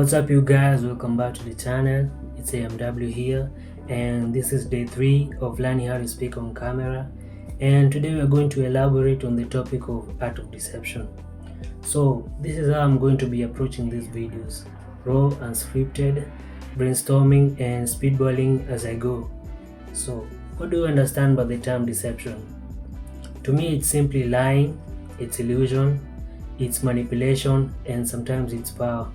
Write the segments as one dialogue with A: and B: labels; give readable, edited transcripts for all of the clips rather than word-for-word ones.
A: What's up, you guys? Welcome back to the channel. It's AMW here, and this is day 3 of learning how to speak on camera. And today we're going to elaborate on the topic of art of deception. So this is how I'm going to be approaching these videos: raw, unscripted, brainstorming, and speedballing as I go. So what do you understand by the term deception? To me, it's simply lying, it's illusion, it's manipulation, and sometimes it's power.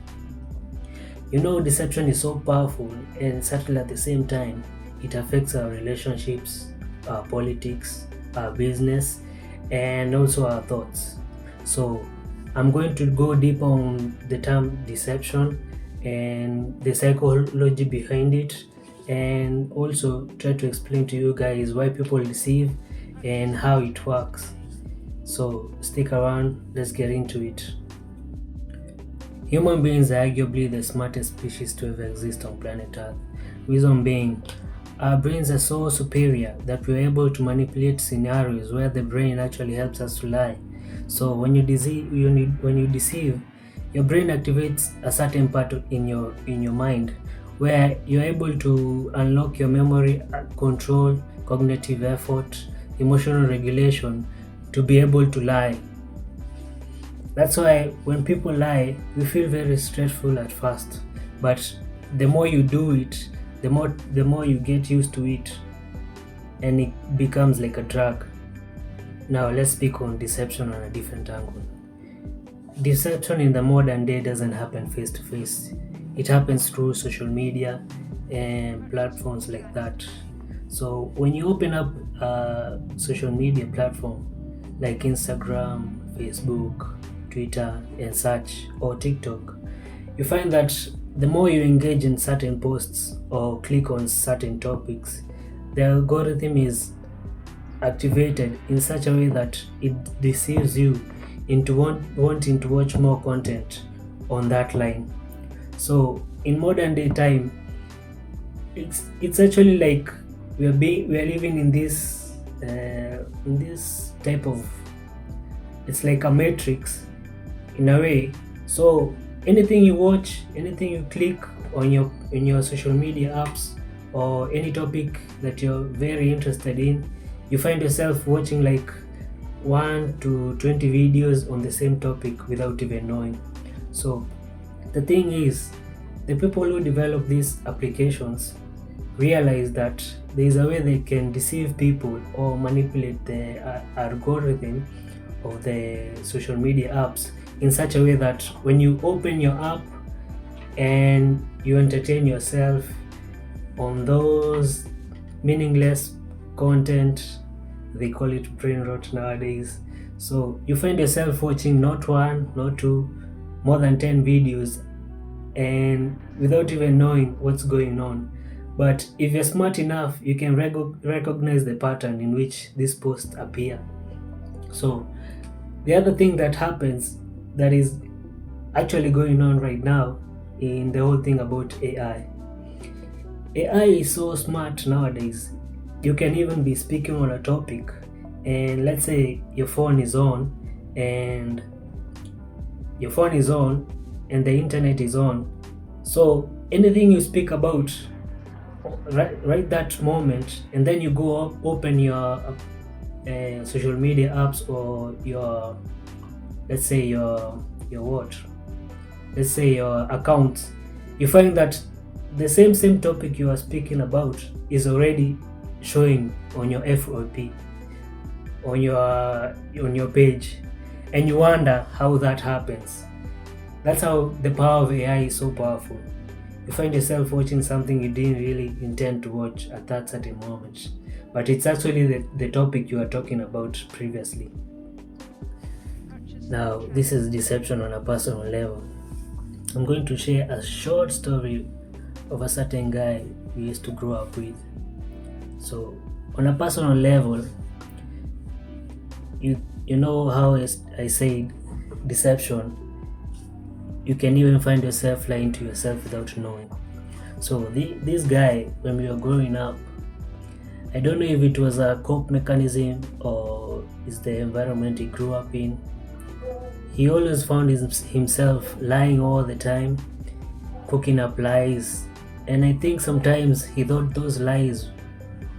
A: Deception is so powerful and subtle at the same time. It affects our relationships, our politics, our business, and also our thoughts. So I'm going to go deeper on the term deception and the psychology behind it, and also try to explain to you guys why people deceive and how it works. So stick around, let's get into it. Human beings are arguably the smartest species to ever exist on planet Earth. Reason being, our brains are so superior that we're able to manipulate scenarios where the brain actually helps us to lie. So when you deceive, your brain activates a certain part in your mind where you're able to unlock your memory, control, cognitive effort, emotional regulation to be able to lie. That's why when people lie, we feel very stressful at first, but the more you do it, the more you get used to it, and it becomes like a drug. Now let's speak on deception on a different angle. Deception in the modern day doesn't happen face to face. It happens through social media and platforms like that. So when you open up a social media platform like Instagram, Facebook, Twitter and such, or TikTok, you find that the more you engage in certain posts or click on certain topics, the algorithm is activated in such a way that it deceives you into wanting to watch more content on that line. So in modern day time, it's actually like we are living in this type of, it's like a matrix in a way. So anything you watch, anything you click on your social media apps, or any topic that you're very interested in, you find yourself watching like 1 to 20 videos on the same topic without even knowing. So the thing is, the people who develop these applications realize that there is a way they can deceive people or manipulate the algorithm of the social media apps in such a way that when you open your app and you entertain yourself on those meaningless content, they call it brain rot nowadays. So you find yourself watching not 1, not 2, more than 10 videos, and without even knowing what's going on. But if you're smart enough, you can recognize the pattern in which these posts appear. So the other thing that happens, that is actually going on right now in the whole thing about AI. AI is so smart nowadays. You can even be speaking on a topic, and let's say your phone is on and the internet is on. So anything you speak about right that moment, and then you go up, open your social media apps or your, let's say your account, you find that the same topic you are speaking about is already showing on your FYP, on your page, and you wonder how that happens. That's how the power of AI is so powerful. You find yourself watching something you didn't really intend to watch at that certain moment, but it's actually the topic you are talking about previously. Now, this is deception on a personal level. I'm going to share a short story of a certain guy we used to grow up with. So, on a personal level, you know how I said deception, you can even find yourself lying to yourself without knowing. So this guy, when we were growing up, I don't know if it was a cope mechanism or is the environment he grew up in, he always found himself lying all the time, cooking up lies, and I think sometimes he thought those lies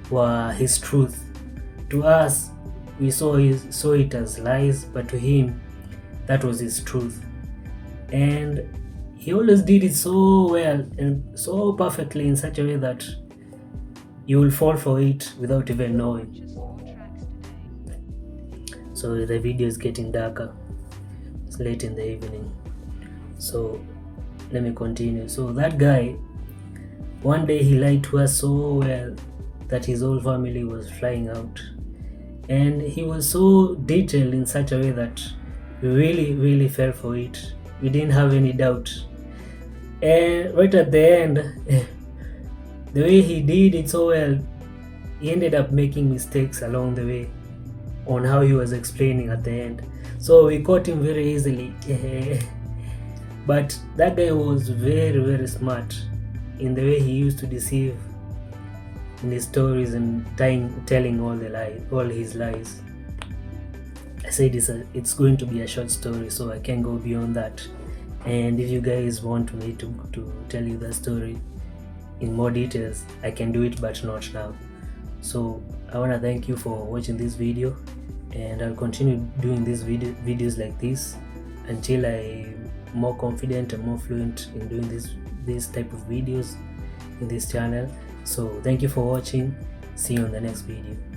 A: were his truth. To us, we saw it as lies, but to him, that was his truth. And he always did it so well and so perfectly in such a way that you will fall for it without even knowing. So the video is getting darker. It's late in the evening. So let me continue. So that guy, one day he lied to us so well that his whole family was flying out. And he was so detailed in such a way that we really fell for it. We didn't have any doubt. And right at the end, the way he did it so well, he ended up making mistakes along the way on how he was explaining at the end. So we caught him very easily. But that guy was very smart in the way he used to deceive in his stories and telling all his lies. I said it's going to be a short story, so I can't go beyond that. And if you guys want me to tell you the story in more details, I can do it, but not now. So I want to thank you for watching this video, and I'll continue doing these videos like this until I'm more confident and more fluent in doing this type of videos in this channel. So thank you for watching. See you on the next video.